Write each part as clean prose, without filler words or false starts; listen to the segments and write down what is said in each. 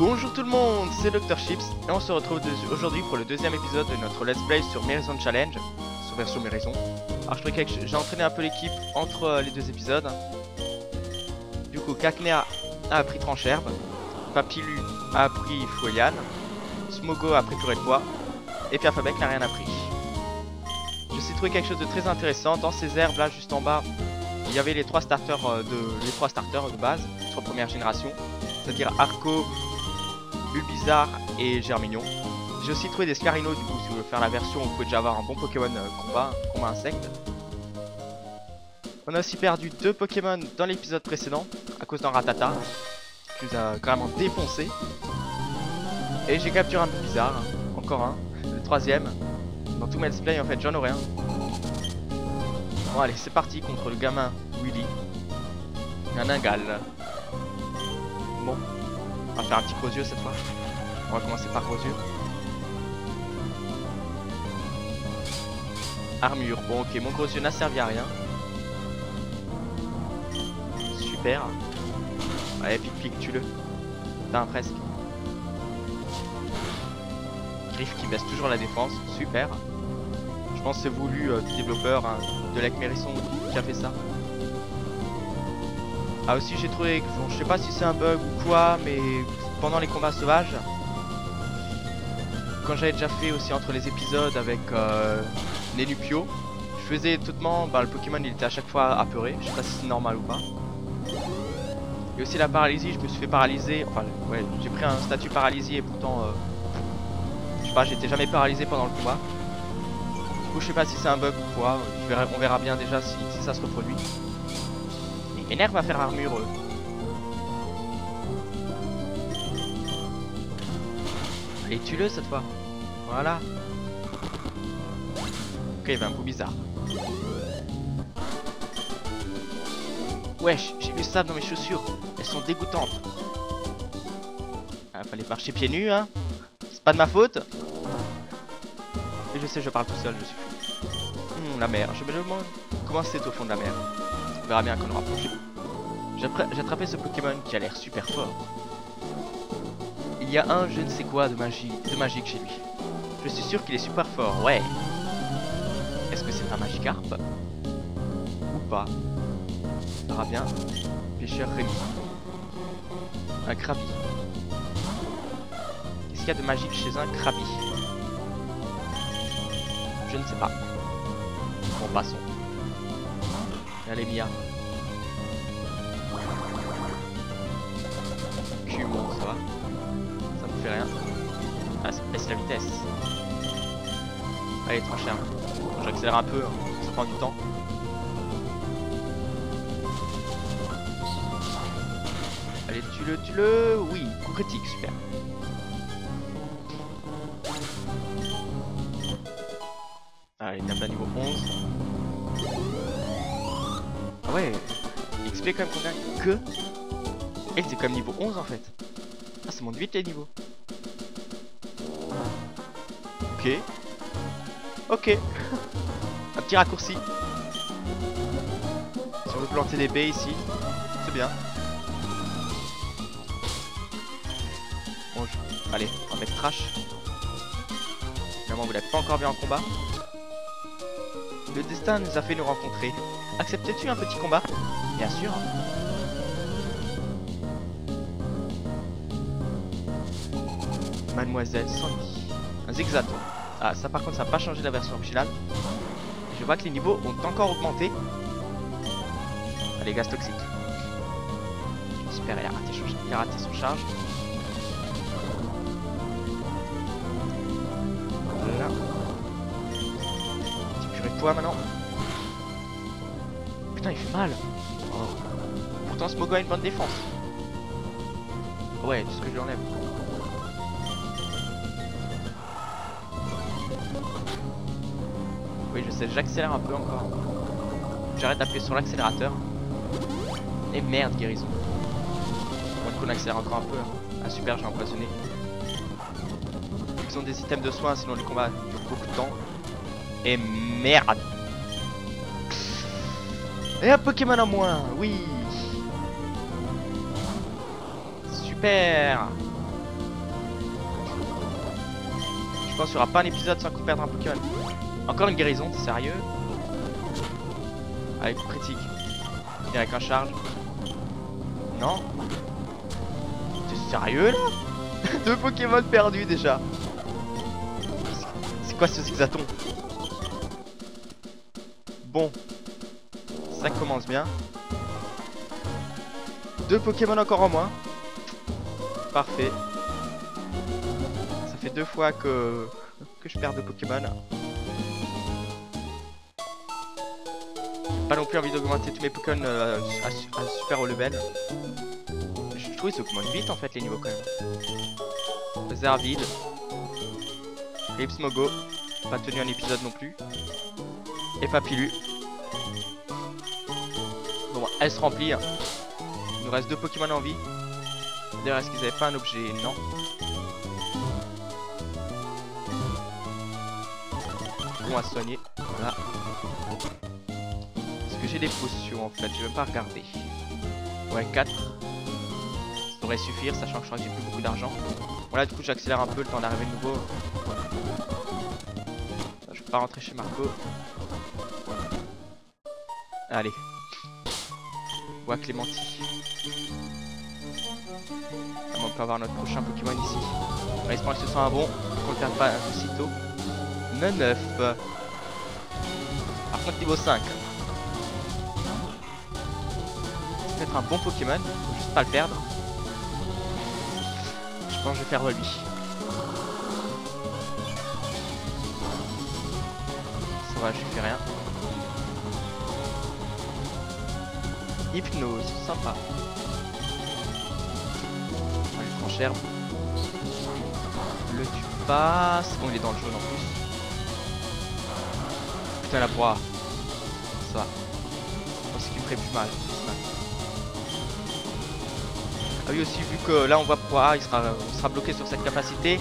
Bonjour tout le monde, c'est Dr Chips et on se retrouve aujourd'hui pour le deuxième épisode de notre Let's Play sur Mérizon Challenge, sur version Mérizon. Alors je trouvais que j'ai entraîné un peu l'équipe entre les deux épisodes. Du coup, Cacnea a appris Trancherbe, Papilu a appris Fouillane, Smogo a appris Purée de Pois et Piafabec n'a rien appris. Je suis trouvé quelque chose de très intéressant. Dans ces herbes là, juste en bas, il y avait les trois starters de base, sur première génération, c'est-à-dire Arco, Bulbizarre et Germignon. J'ai aussi trouvé des Scarino, du coup si vous voulez faire la version vous pouvez déjà avoir un bon Pokémon combat insecte. On a aussi perdu deux Pokémon dans l'épisode précédent à cause d'un Ratata qui nous a carrément défoncé. Et j'ai capturé un Bulbizarre, encore un, le troisième. Dans tout mes let's play en fait j'en aurai un. Bon allez c'est parti contre le gamin Willy. Un Ningal. Bon. On va faire un petit gros yeux cette fois. On va commencer par gros yeux. Armure. Bon ok, mon gros yeux n'a servi à rien. Super. Allez, pique, tue-le. Putain, presque. Griffe qui baisse toujours la défense. Super. Je pense que c'est voulu du développeur de Lake Mérizon qui a fait ça. Ah aussi j'ai trouvé, bon, je sais pas si c'est un bug ou quoi, mais pendant les combats sauvages, quand j'avais déjà fait aussi entre les épisodes avec Nenupio, je faisais totalement, le Pokémon il était à chaque fois apeuré, je sais pas si c'est normal ou pas. Et aussi la paralysie, je me suis fait paralyser, enfin ouais, j'ai pris un statut paralysie et pourtant, je sais pas, j'étais jamais paralysé pendant le combat. Du coup je sais pas si c'est un bug ou quoi, on verra bien déjà si ça se reproduit. Énerve à faire armure. Allez, tue-le cette fois. Voilà. Ok, il y avait un coup bizarre. Wesh, j'ai du sable dans mes chaussures. Elles sont dégoûtantes. Ah, fallait marcher pieds nus, hein. C'est pas de ma faute. Et je sais, je parle tout seul, je suis fou. La mer. Je me demande comment c'est au fond de la mer. On verra bien quand on aura plongé. J'ai attrapé ce Pokémon qui a l'air super fort. Il y a un je ne sais quoi de magique chez lui. Je suis sûr qu'il est super fort, ouais. Est-ce que c'est un Magikarp ou pas? On verra bien. Pêcheur Rémi. Un Krabi. Qu'est-ce qu'il y a de magique chez un Krabi? Je ne sais pas. Bon, passons. Allez, Mia. Bon, ça va. Ça me fait rien. Ah, ça baisse la vitesse. Allez, Trancherbe. J'accélère un peu, hein. Ça prend du temps. Allez, tue-le. Oui, coup critique, super. Allez, tape à niveau 11. Ah ouais, XP quand même combien que... Et c'est comme niveau 11 en fait. Ah, ça monte vite les niveaux. Ok. Un petit raccourci. Si on veut planter des baies ici, c'est bien. Bon, allez, on va mettre Trash. Finalement, vous l'avez pas encore vu en combat. Le destin nous a fait nous rencontrer. Acceptes-tu un petit combat? Bien sûr. Mademoiselle Sandy. Un Zigzaton. Ah, ça par contre, ça n'a pas changé la version originale. Je vois que les niveaux ont encore augmenté. Allez, gaz toxique. Super, il a raté son charge. Voilà. Petit purée de poids maintenant. Putain, il fait mal. Oh. Pourtant, Smogo a une bonne défense. Ouais, tout ce que je lui enlève. Oui, je sais, j'accélère un peu encore. J'arrête d'appuyer sur l'accélérateur. Et merde, guérison. Bon, du coup, on accélère encore un peu. Ah, super, j'ai empoisonné. Ils ont des items de soins, sinon les combats durent beaucoup de temps. Et merde. Et un Pokémon en moins, oui. Super. pense qu'il n'y aura pas un épisode sans qu'on perde un Pokémon. Encore une guérison, t'es sérieux? Avec critique. Bien avec un charge. Non? T'es sérieux là? 2 Pokémon perdus déjà. C'est quoi ce zigzaton? Bon. Ça commence bien. 2 Pokémon encore en moins. Parfait. Ça fait 2 fois que je perds 2 Pokémon. Pas non plus envie d'augmenter tous mes Pokémon à super haut level. Je trouve qu'ils augmentent vite en fait les niveaux quand même. Zerville. Lipsmogo. Pas tenu un épisode non plus. Et Papilu. Bon, elle se remplit. Il nous reste 2 Pokémon en vie. D'ailleurs, est-ce qu'ils avaient pas un objet? Non. On va se soigner. Voilà. Est-ce que j'ai des potions en fait? Je vais même pas regarder. Ouais, 4. Ça devrait suffire, sachant que je crois que j'ai plus beaucoup d'argent. Voilà, du coup, j'accélère un peu le temps d'arriver de nouveau. Je peux pas rentrer chez Marco. Allez. Bois Clémenti. On peut avoir notre prochain Pokémon ici. On espère que ce soit un bon, qu'on ne perde pas aussitôt. 9. Par contre, niveau 5. C'est peut-être un bon Pokémon, faut juste pas le perdre. Je pense que je vais faire lui. Ça va, je lui fais rien. Hypnose, sympa. Herbe. Le tue pas. Bon, il est dans le jaune en plus. Putain, la proie. Ça. C'est ce qui me ferait plus mal. Ah oui, aussi, vu que là on voit proie, il sera bloqué sur cette capacité.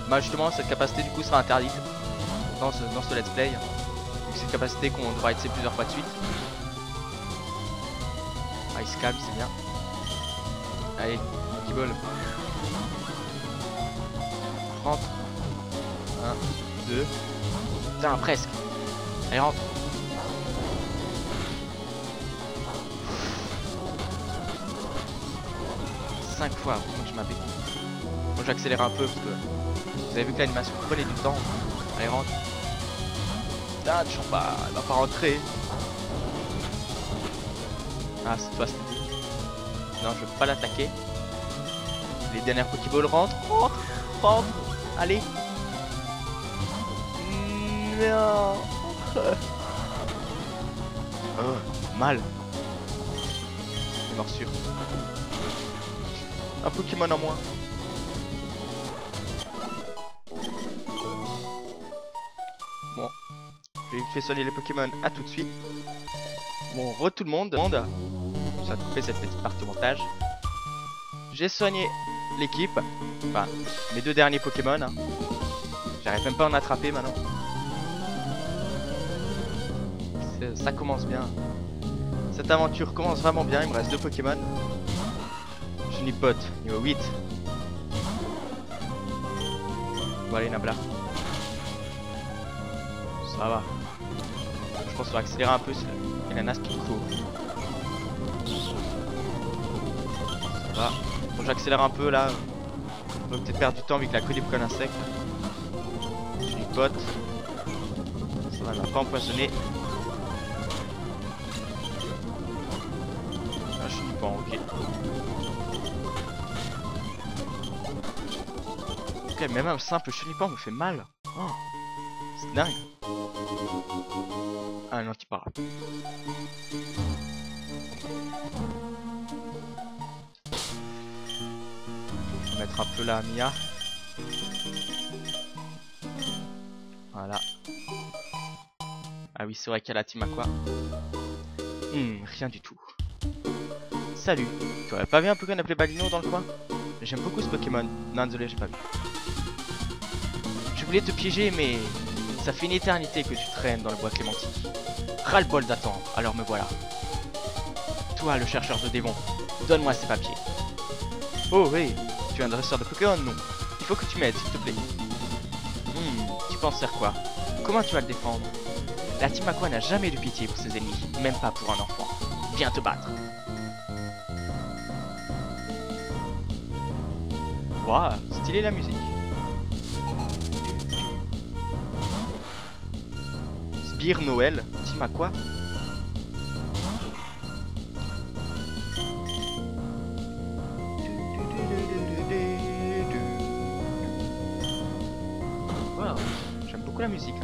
Bah, justement, cette capacité du coup sera interdite dans ce let's play. Donc, c'est une capacité qu'on devra essayer plusieurs fois de suite. Ah, il se calme, c'est bien. Allez, Pokéball. Rentre. 1, 2. Putain, presque. Allez, rentre. Cinq fois, donc je m'avais. Bon, j'accélère un peu parce que vous avez vu que l'animation prenait du temps. Allez, rentre. Putain, toujours pas. Elle va pas rentrer. Ah, cette fois c'était. Non, je veux pas l'attaquer. Les dernières Pokéballs rentrent. Rentre. Allez. Non. Mal. C'est morsure. Un Pokémon en moins. Bon. Je vais faire soigner les Pokémon à tout de suite. Bon, tout le monde. Ça a coupé cette petite partie au montage. J'ai soigné l'équipe. Enfin, mes 2 derniers Pokémon. Hein. J'arrive même pas à en attraper maintenant. Ça commence bien. Cette aventure commence vraiment bien. Il me reste 2 Pokémon. Chenipote, niveau 8. Bon, allez, Nabla. Ça va. Je pense qu'on va accélérer un peu. Il y a un as qui court. Ça va. Bon, j'accélère un peu là. On va peut-être perdre du temps vu que la que des Pokémon insectes. Chenipote. Ça va, elle m'a pas empoisonné. Ah, je suis pas ok. Ok, même un simple chenipan me fait mal. Oh, c'est dingue. Ah, un antiparade. Je vais mettre un peu la Mia. Voilà. Ah oui, c'est vrai qu'il y a la team Aqua. Rien du tout. Salut. Tu aurais pas vu un Pokémon appelé Balino dans le coin? J'aime beaucoup ce Pokémon. Non, désolé, j'ai pas vu. Je voulais te piéger, mais ça fait une éternité que tu traînes dans le bois Clémenti. Ras-le-bol d'attendre, alors me voilà. Toi, le chercheur de démons, donne-moi ces papiers. Oh, oui, tu es un dresseur de Pokémon, non? Il faut que tu m'aides, s'il te plaît. penses faire quoi? Comment tu vas le défendre? La team Aqua n'a jamais de pitié pour ses ennemis, même pas pour un enfant. Viens te battre. Waouh, stylé la musique. Sbire Noël, team Aqua. Wow, j'aime beaucoup la musique.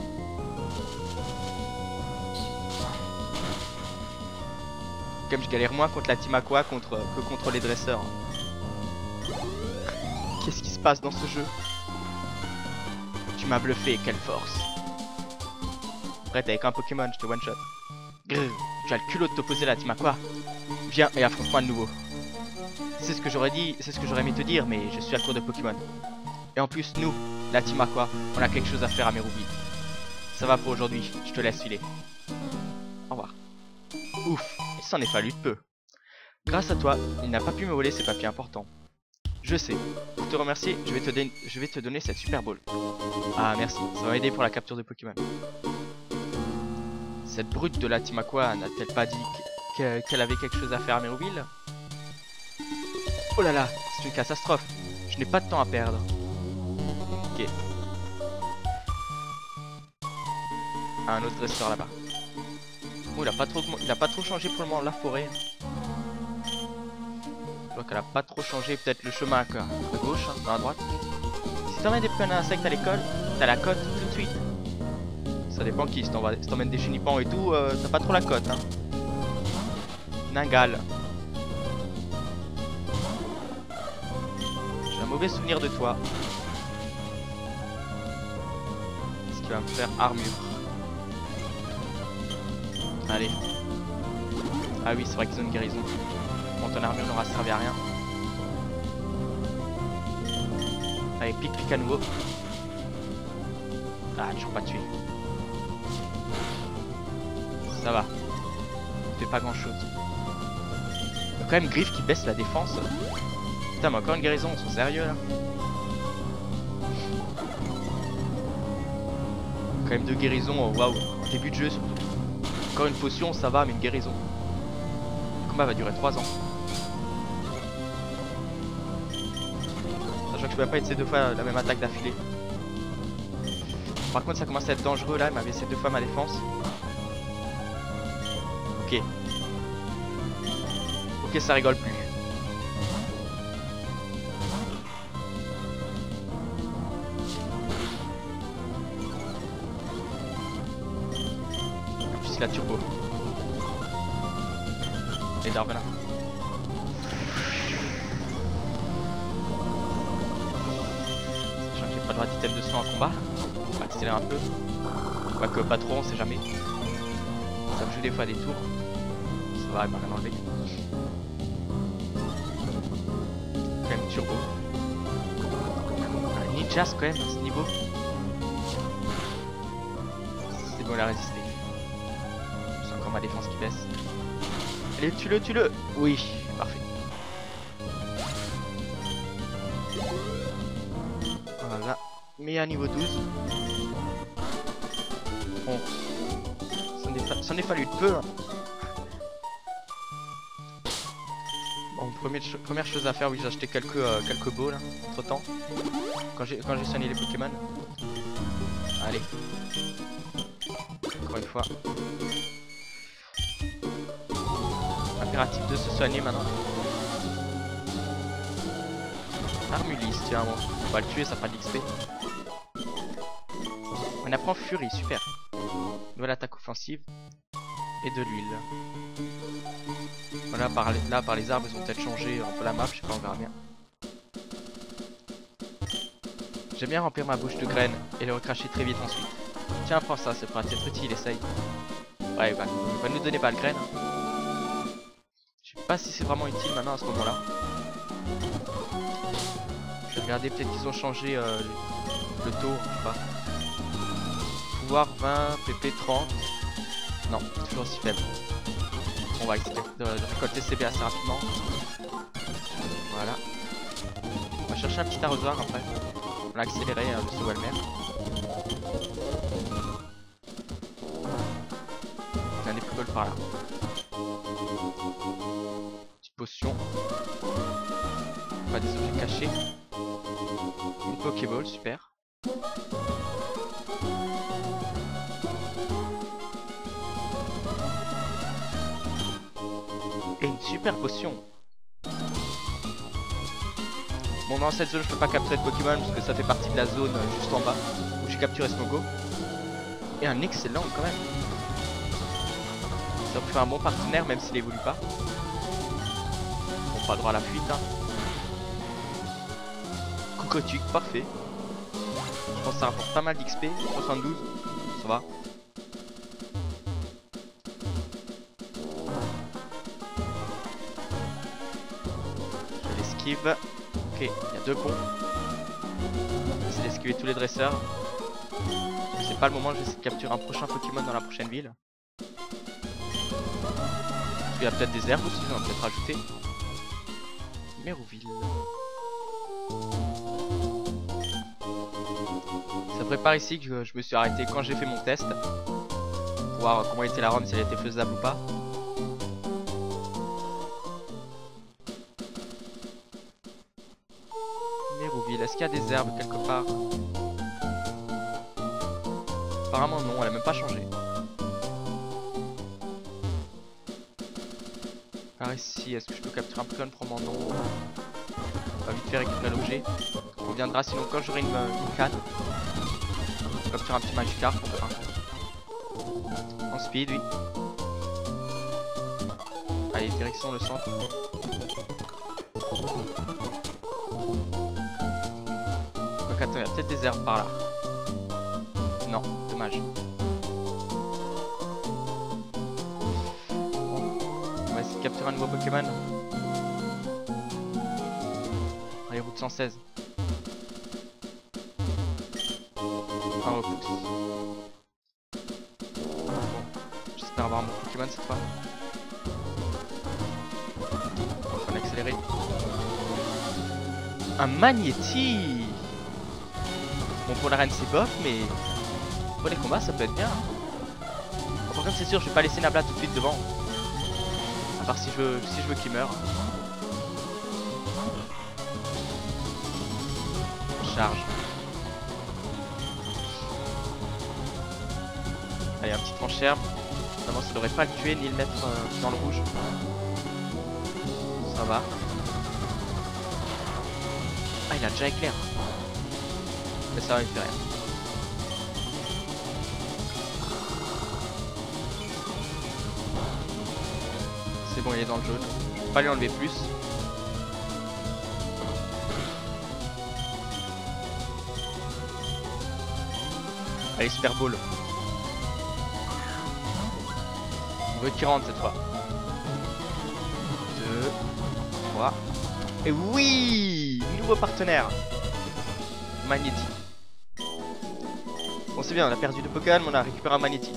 Comme je galère moins contre la team Aqua que contre les dresseurs. Qu'est-ce qui se passe dans ce jeu? Tu m'as bluffé, quelle force. Prête avec un Pokémon, je te one shot. Grrr, tu as le culot de t'opposer à la team Aqua. Viens et affronte-moi de nouveau. C'est ce que j'aurais dit, c'est ce que j'aurais aimé te dire, mais je suis à court de Pokémon. Et en plus, nous, la team Aqua, on a quelque chose à faire à Meruvi. Ça va pour aujourd'hui, je te laisse filer. Au revoir. Ouf, il s'en est fallu de peu. Grâce à toi, il n'a pas pu me voler ses papiers importants. Je sais. Pour te remercier, je vais te donner cette Super Ball. Ah merci, ça va m'aider pour la capture de Pokémon. Cette brute de la team Aqua n'a-t-elle pas dit qu'elle avait quelque chose à faire à Merouville? Oh là là, c'est une catastrophe. Je n'ai pas de temps à perdre. Ok. Un autre dresseur là-bas. Oh, il a pas trop changé pour le moment la forêt. Je vois qu'elle a pas trop changé, peut-être le chemin à gauche, hein, dans la droite. Si t'emmènes des petits insectes à l'école, t'as la cote tout de suite. Ça dépend qui, si t'emmènes des chenipans et tout, t'as pas trop la cote. Hein. Ningal. J'ai un mauvais souvenir de toi. Ce qui va me faire armure. Allez. Ah oui, c'est vrai qu'ils ont une guérison. Bon, ton armure n'aura servi à rien. Allez, pique à nouveau. Ah, toujours pas tué. Ça va. Il fait pas grand chose. Il y a quand même Griff qui baisse la défense. Putain, mais encore une guérison, ils sont sérieux là. Quand même deux guérisons, waouh. Début de jeu surtout. Encore une potion, ça va, mais une guérison. Le combat va durer 3 ans. Sachant que je pouvais pas essayer 2 fois la même attaque d'affilée. Par contre, ça commence à être dangereux là, il m'avait essayé 2 fois ma défense. Ok. Ok, ça rigole plus. En plus, la turbo. Et Darvelin. Sachant que j'ai pas le droit d'item de soin en combat. On va accélérer un peu. Quoique pas trop, on sait jamais. Ça me joue des fois des tours. Ça va, il m'a rien enlevé. Quand même turbo. Un ninjas quand même à ce niveau. C'est bon, il a résisté. C'est encore ma défense qui baisse. Allez, tue-le. Oui, parfait. Voilà. Mais à niveau 12. Bon. Ça en est fallu de peu. Hein. Bon, première chose à faire, oui, j'ai acheté quelques balls hein, entre temps. Quand j'ai soigné les Pokémon. Allez. Encore une fois. Impératif de se soigner maintenant. Armulis, tiens, bon. On va le tuer, ça fera de l'XP. On apprend Fury, super. Nouvelle attaque offensive. Et de l'huile. Voilà, par les arbres, ils ont peut-être changé un peu la map, je sais pas, on verra bien. J'aime bien remplir ma bouche de graines et le recracher très vite ensuite. Tiens, prends ça, c'est pratique, être utile, essaye. Ouais, il va nous donner pas de graines. Je sais pas si c'est vraiment utile maintenant à ce moment-là. Je vais regarder, peut-être qu'ils ont changé le taux, je sais pas. Pouvoir 20, PP 30. Non, toujours aussi faible. On va essayer de récolter CB assez rapidement. Voilà. On va chercher un petit arrosoir après. On va accélérer le saut Walmer. Pokéball par là. Petite potion. Pas des objets cachés. Une Pokéball, super. Et une super potion. Bon, dans cette zone je peux pas capturer de Pokémon parce que ça fait partie de la zone juste en bas où j'ai capturé Smogo. Et un excellent quand même. Ça me fait un bon partenaire même s'il évolue pas. Bon, pas droit à la fuite hein. Cocotuc, parfait. Je pense que ça rapporte pas mal d'XP, 72, ça va. Je l'esquive. Ok, il y a 2 ponts. Je vais essayer d'esquiver tous les dresseurs. C'est pas le moment, je vais essayer de capturer un prochain Pokémon dans la prochaine ville. Il y a peut-être des herbes aussi, j'en ai peut-être rajouté. Mérouville. Ça prépare ici que je me suis arrêté quand j'ai fait mon test. Pour voir comment était la ROM, si elle était faisable ou pas. Mérouville, est-ce qu'il y a des herbes quelque part? Apparemment non, elle a même pas changé. Par ici, est-ce que je peux capturer un Pokémon pour mon nom? On va vite faire récupérer l'objet. On reviendra sinon quand j'aurai une canne. Capturer un petit Magikarp. En speed, oui. Allez, direction le centre. Donc attends, il y a peut-être des herbes par là. Non, dommage. On va essayer de capturer un nouveau Pokémon. Allez, route 116. Un repousse. Bon, j'espère avoir mon Pokémon cette fois. On va accélérer. Un Magnéti. Bon, pour la reine c'est bof, mais pour les combats ça peut être bien. Bon, par contre c'est sûr je vais pas laisser Nabla tout de suite devant. À part si je veux qu'il meure. Charge. Allez, un petit tranche-herbe. Vraiment ça devrait pas le tuer ni le mettre dans le rouge. Ça va. Ah, il a déjà éclair. Mais ça va, il fait rien. C'est bon, il est dans le jaune. Je peux pas lui enlever plus. Allez, Super Ball. On veut qu'il rentre cette fois. 2, 3. Et oui! Nouveau partenaire. Magnéti. Bon, c'est bien, on a perdu 2 Pokémon, mais on a récupéré un Magnéti.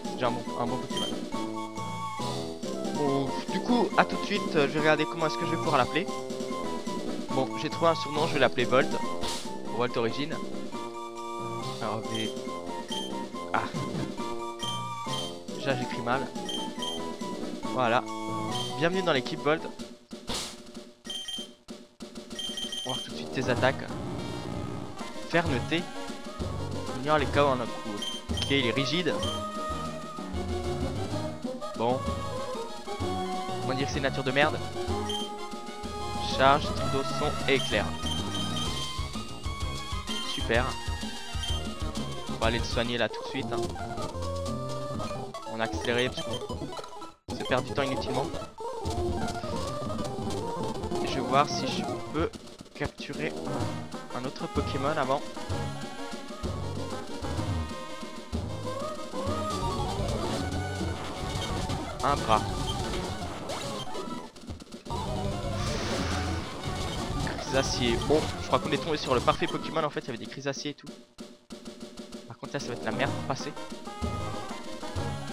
C'est déjà un bon Pokémon. Bon, du coup, à tout de suite, je vais regarder comment est-ce que je vais pouvoir l'appeler. Bon, j'ai trouvé un surnom, je vais l'appeler Volt. Volt Origine. Alors, V. Ah. Déjà, j'écris mal. Voilà. Bienvenue dans l'équipe Volt. On va voir tout de suite tes attaques. Fermeté. Ignore les cas où on a cours. Ok, il est rigide. Bon. On va dire que c'est nature de merde. Charge, trudeau, son et éclair. Super. On va aller le soigner là tout de suite. Hein. On a accéléré parce qu'on se perd du temps inutilement. Et je vais voir si je peux capturer un autre Pokémon avant. Un bras. Crisacier. Bon, je crois qu'on est tombé sur le parfait Pokémon. En fait, il y avait des crisaciers et tout. Par contre, là, ça va être la merde pour passer.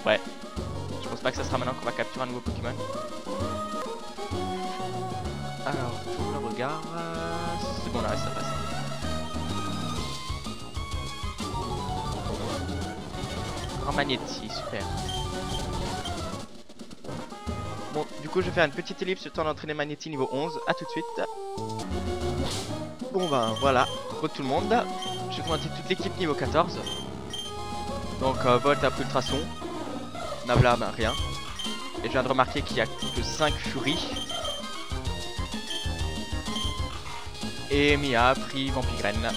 Ouais. Je pense pas que ça sera maintenant qu'on va capturer un nouveau Pokémon. Alors, pour le regard. C'est bon, là, ça passe. Grand Magnéti, super. Bon, du coup, je vais faire une petite ellipse le temps d'entraîner Magnéti niveau 11. A tout de suite. Bon, ben voilà. Pour tout le monde. Je vais commenter toute l'équipe niveau 14. Donc, Volt a pris Ultrason. Nabla, ben rien. Et je viens de remarquer qu'il n'y a que 5 Furies. Et Mia a pris Vampigraine.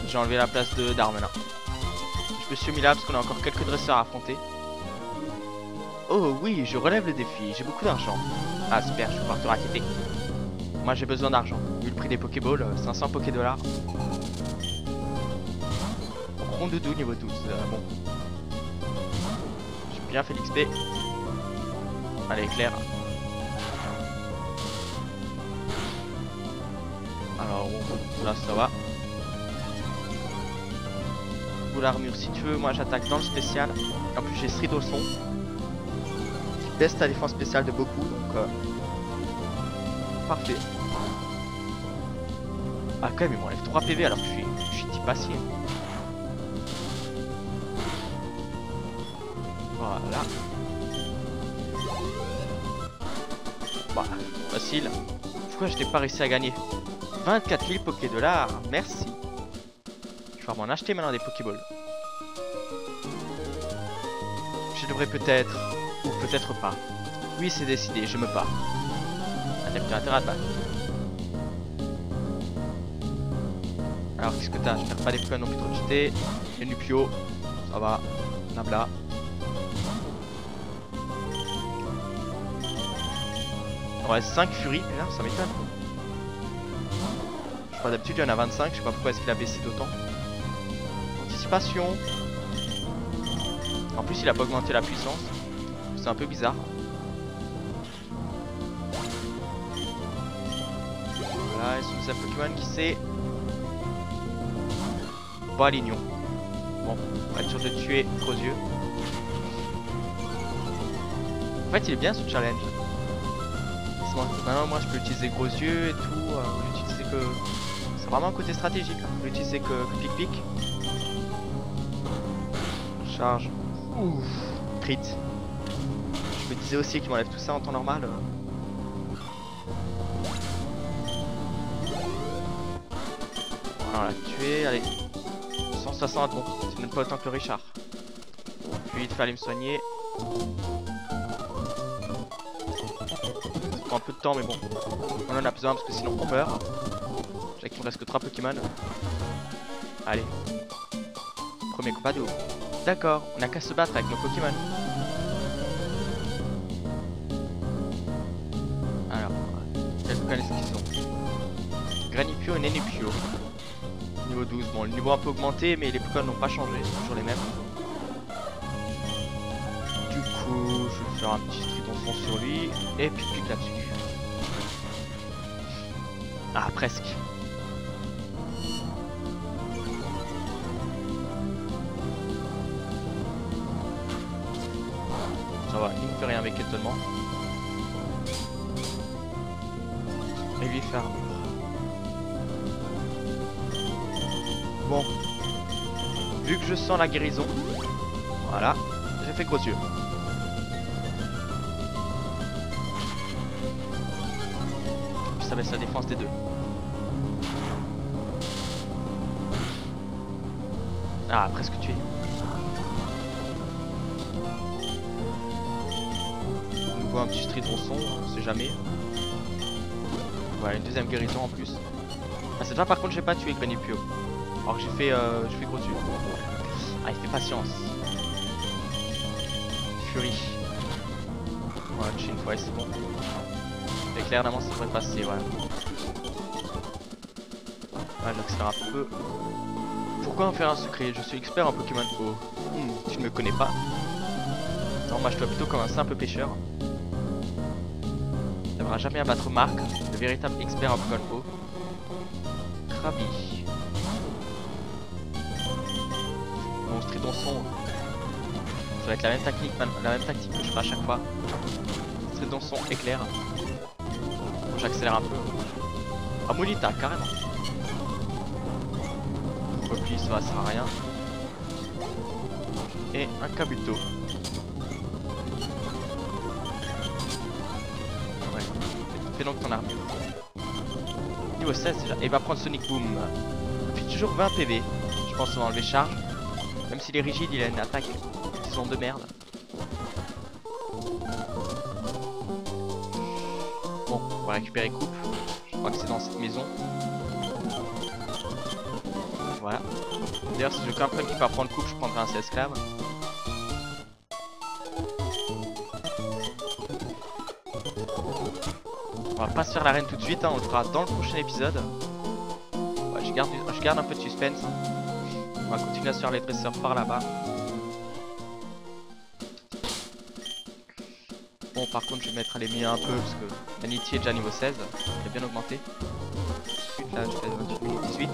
J'ai enlevé la place de Darmelin. Je me suis mis là parce qu'on a encore quelques dresseurs à affronter. Oh oui, je relève le défi, j'ai beaucoup d'argent. Ah super, je vais pouvoir te raqueter. Moi j'ai besoin d'argent. Vu le prix des Pokéballs, 500 Pokédollars. Rondoudou niveau 12, bon. J'ai bien fait l'XP. Allez, Claire. Alors, là ça va. Ou l'armure si tu veux, moi j'attaque dans le spécial. En plus j'ai Stridosson qui baisse ta défense spéciale de beaucoup, donc parfait. Ah quand même il m'enlève 3 PV alors que je suis type acier. Voilà. Bah, facile. Pourquoi je n'ai pas réussi à gagner 24 000 Pokédollars, merci. Je vais m'en acheter maintenant des Pokéballs. Je devrais peut-être, ou peut-être pas. Oui, c'est décidé, je me bats. Adepte intérêt à te battre. Alors, qu'est-ce que t'as? Je perds pas des Pokémon non plus trop cheatés. Et Nupio, ça va. Nabla. Il reste 5 Fury, et là, ça m'étonne. Je crois d'habitude il y en a 25, je sais pas pourquoi est-ce qu'il a baissé d'autant. Anticipation. En plus il a pas augmenté la puissance. C'est un peu bizarre. Voilà, et son deuxième Pokémon qui c'est Balignon. Bon, on va être sûr de tuer Gros Yeux. En fait il est bien ce challenge. Maintenant moi je peux utiliser Gros Yeux et tout. J'utilisais que... C'est vraiment un côté stratégique. Je peux utiliser que pic-pic. Charge. Ouf. Crit. Je me disais aussi qu'il m'enlève tout ça en temps normal. Voilà, on l'a tué. Allez. 160, bon. C'est même pas autant que le Richard. Puis il fallait me soigner. Ça prend un peu de temps, mais bon. On en a besoin parce que sinon on meurt. J'ai qu'il me reste que 3 Pokémon. Allez. Premier combat de haut. D'accord, on a qu'à se battre avec nos Pokémon. Alors, quels Pokémon est-ce qu'ils ont? Granipio et Nenupio. Niveau 12, bon le niveau un peu augmenté mais les Pokémon n'ont pas changé, c'est toujours les mêmes. Du coup, je vais faire un petit Stridonson sur lui et puis pique là-dessus. Ah, presque. Ça va, il ne fait rien avec étonnement. Et lui faire un mur. Bon. Vu que je sens la guérison, voilà, j'ai fait Gros Yeux. Puis ça baisse la défense des deux. Ah, presque tué. On voit un petit Stridonson, on sait jamais. Voilà, une deuxième guérison en plus. Ah, cette fois par contre j'ai pas tué Granipio. Alors que j'ai fait Gros Yeux. Ah, il fait patience. Fury. Voilà, j'ai une fois et c'est bon. Éclair d'avance ça devrait passer, voilà. Voilà, j'accélère un peu. Pourquoi en faire un secret? Je suis expert en Pokémon Go. Tu ne me connais pas? Non, moi je dois plutôt comme un simple pêcheur. Tu ne devras jamais abattre Marc, le véritable expert en Pokémon Go. Krabi. Mon Stridonson. Ça va être la même tactique que je ferai à chaque fois. Stridonson éclair. Bon, j'accélère un peu. Ah, Molita, carrément. Repli, ça va, ça sert à rien. Et un Kabuto. monter donc ton armure. Niveau 16 déjà. Et il va prendre Sonic Boom. Puis toujours 20 PV. Je pense qu'on va enlever charge. Même s'il est rigide, il a une attaque, disons, de merde. Bon, on va récupérer coupe. Je crois que c'est dans cette maison. Voilà. D'ailleurs, si j'ai aucun problème qui va prendre coupe, je prendrai un esclave. On va pas se faire l'arène tout de suite, hein, on le fera dans le prochain épisode. Ouais, je garde un peu de suspense. Hein. On va continuer à se faire les dresseurs par là-bas. Bon, par contre, je vais mettre les miens un peu parce que Manity est déjà niveau 16. Il a bien augmenté. Là, je fais 18.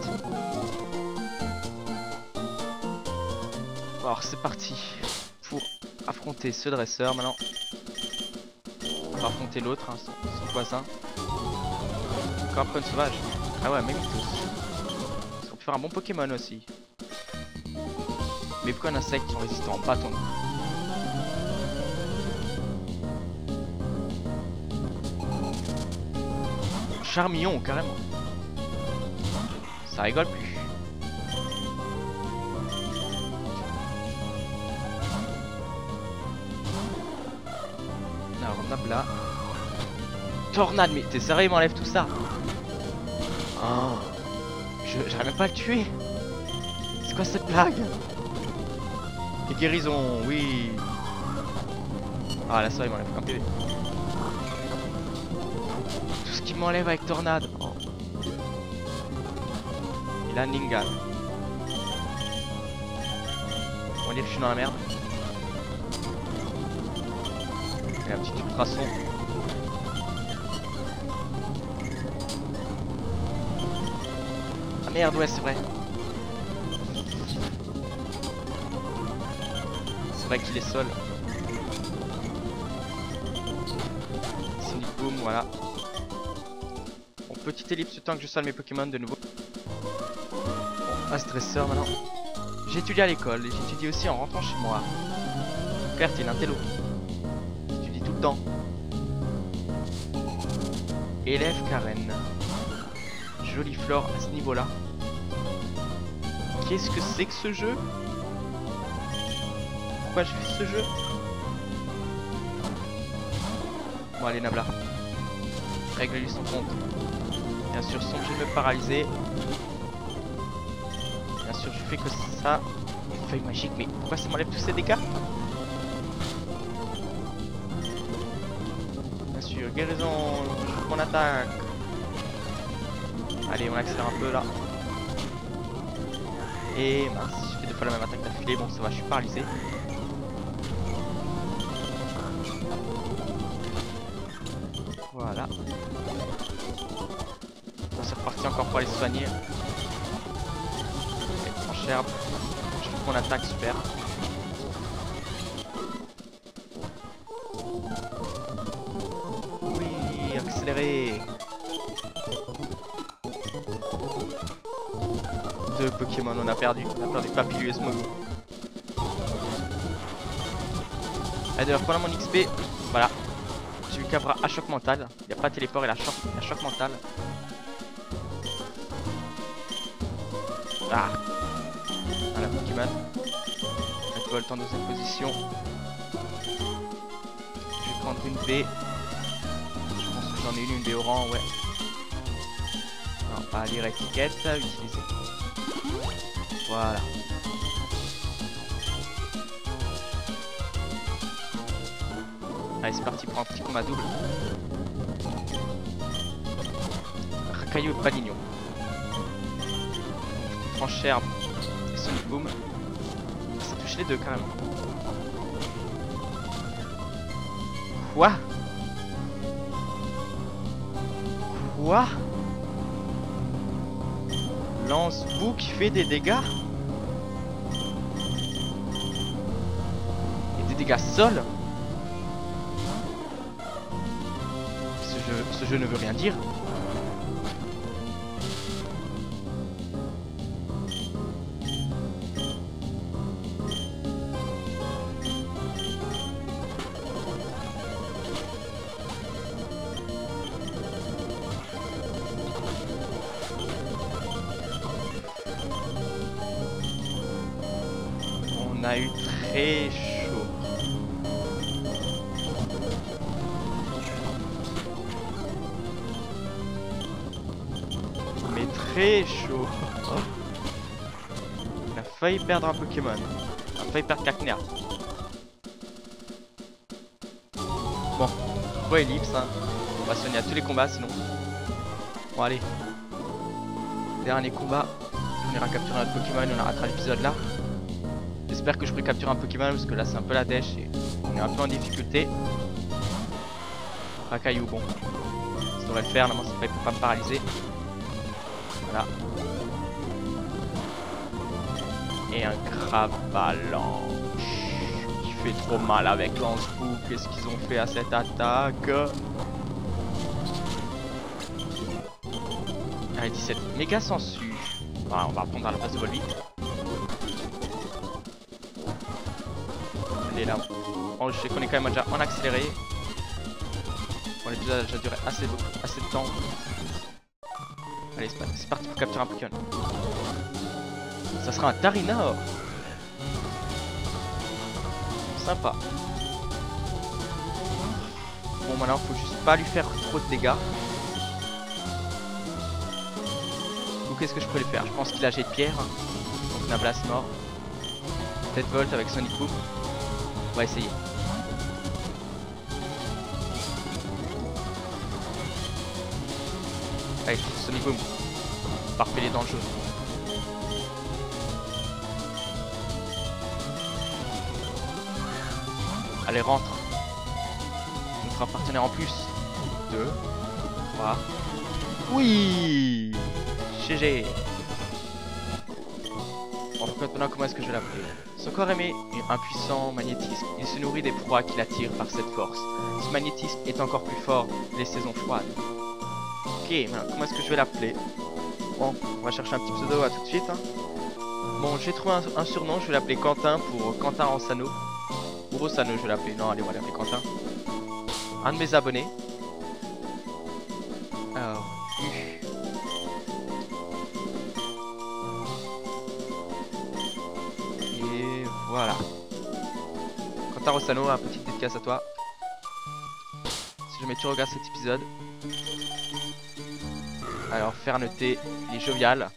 Bon, alors, c'est parti pour affronter ce dresseur maintenant. On va affronter l'autre, hein, son voisin. Encore un peu sauvage. Ah ouais, même tous. On peut faire un bon Pokémon aussi. Mais pourquoi un insecte sont résistants en bâton? Charmillon, carrément. Ça rigole plus. Alors, Nabla. Tornade, mais t'es sérieux, il m'enlève tout ça? Oh. J'arrive même pas à le tuer. C'est quoi cette blague? Et guérison, oui. Ah là ça il m'enlève qu'un PV. Tout ce qui m'enlève avec Tornade. Oh. Il a Ningal. On va dire que je suis dans la merde. Et un petit ultrason. Ah merde, ouais c'est vrai. C'est vrai qu'il est seul. Sonic Boom, voilà. Bon, petite ellipse le temps que je soigne mes Pokémon de nouveau. Bon, As Dresseur maintenant. J'étudie à l'école et j'étudie aussi en rentrant chez moi. Claire, t'es une intello. J'étudie tout le temps. Élève Karen. Jolie flore à ce niveau-là. Qu'est-ce que c'est que ce jeu? Pourquoi je fais ce jeu? Bon allez Nabla. Règle-lui son compte. Bien sûr, son jeu de me paralyser. Bien sûr, je fais que ça. Une feuille magique, mais pourquoi ça m'enlève tous ces dégâts? Bien sûr, guérison, mon attaque. Allez, on accélère un peu là. Et mince, je fais deux fois la même attaque d'affilée. Bon, ça va, je suis paralysé. Voilà. Bon, c'est reparti encore pour aller se soigner. En cherbe. Je fais mon attaque, super. Oui, accéléré. Deux Pokémon, on a perdu Papillus et Smogo. Ah, d'ailleurs, pendant mon XP, voilà. J'ai eu Cabra à choc mental. Il n'y a pas téléport, il a choc mental. Ah, voilà Pokémon. Je vole en deuxième position. Je vais prendre une baie. Je pense que j'en ai une baie au rang, ouais. Non, pas lire étiquette, utiliser. Voilà. Allez, c'est parti pour un petit combat double. Racaillou et Palignon. Francherbe et Sonic Boom. Ça touche les deux carrément. Quoi? Quoi? Lance-boue qui fait des dégâts? Et des dégâts sol? Ce jeu ne veut rien dire. a eu très chaud. Mais très chaud. Oh. On a failli perdre un Pokémon. On a failli perdre Cacnea. Bon, ouais, Ellipse, hein. On va soigner à tous les combats sinon. Bon, allez. Dernier combat. On ira capturer notre Pokémon, on arrêtera l'épisode là. J'espère que je pourrai capturer un Pokémon parce que là c'est un peu la dèche et on est un peu en difficulté. Racaillou, bon. Ça devrait le faire, normalement ça ne peut pas me paralyser. Voilà. Et un Cravalanche qui fait trop mal avec Lance-Boue. Qu'est-ce qu'ils ont fait à cette attaque? Allez, 17. Méga sensu. Voilà, on va prendre à la place de Volby. Allez là. Bon, je sais qu'on est quand même déjà en accéléré. Bon, l'épisode a déjà duré assez de temps. Allez, c'est parti pour capturer un Pokémon. Ça sera un Tarinor. Sympa. Bon, maintenant, faut juste pas lui faire trop de dégâts. Ou qu'est-ce que je peux lui faire? Je pense qu'il a jet de pierre. Donc Nablas mort. Peut-être Volt avec Sonic Boom. On va essayer. Allez, Sonic Boom. Parfait, il est dans le jeu. Allez, rentre. On fera un partenaire en plus. 2, 3. Oui, GG. Bon, maintenant, comment est-ce que je vais l'appeler? Son corps émet un puissant magnétisme. Il se nourrit des proies qui l'attirent par cette force. Ce magnétisme est encore plus fort les saisons froides. Ok, maintenant, comment est-ce que je vais l'appeler? Bon, on va chercher un petit pseudo à tout de suite. Hein. Bon, j'ai trouvé un surnom, je vais l'appeler Quentin pour Quentin Rosano. Ou Rosano, je vais l'appeler. Non, allez, on va l'appeler Quentin. Un de mes abonnés. Alors, et voilà. Quentin Rosano, un petit dédicace à toi. Si jamais tu regardes cet épisode. Alors, Ferneté, il est jovial.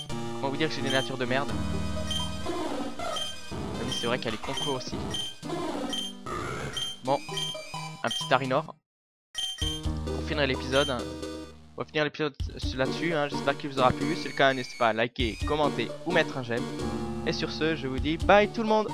Comment vous dire que j'ai des natures de merde? Mais c'est vrai qu'elle est conco aussi. Bon, un petit Tarinor. Pour finir l'épisode, on va finir l'épisode là-dessus. Hein. J'espère qu'il vous aura plu. Si c'est le cas, n'hésitez pas à liker, commenter ou mettre un j'aime. Et sur ce, je vous dis bye tout le monde.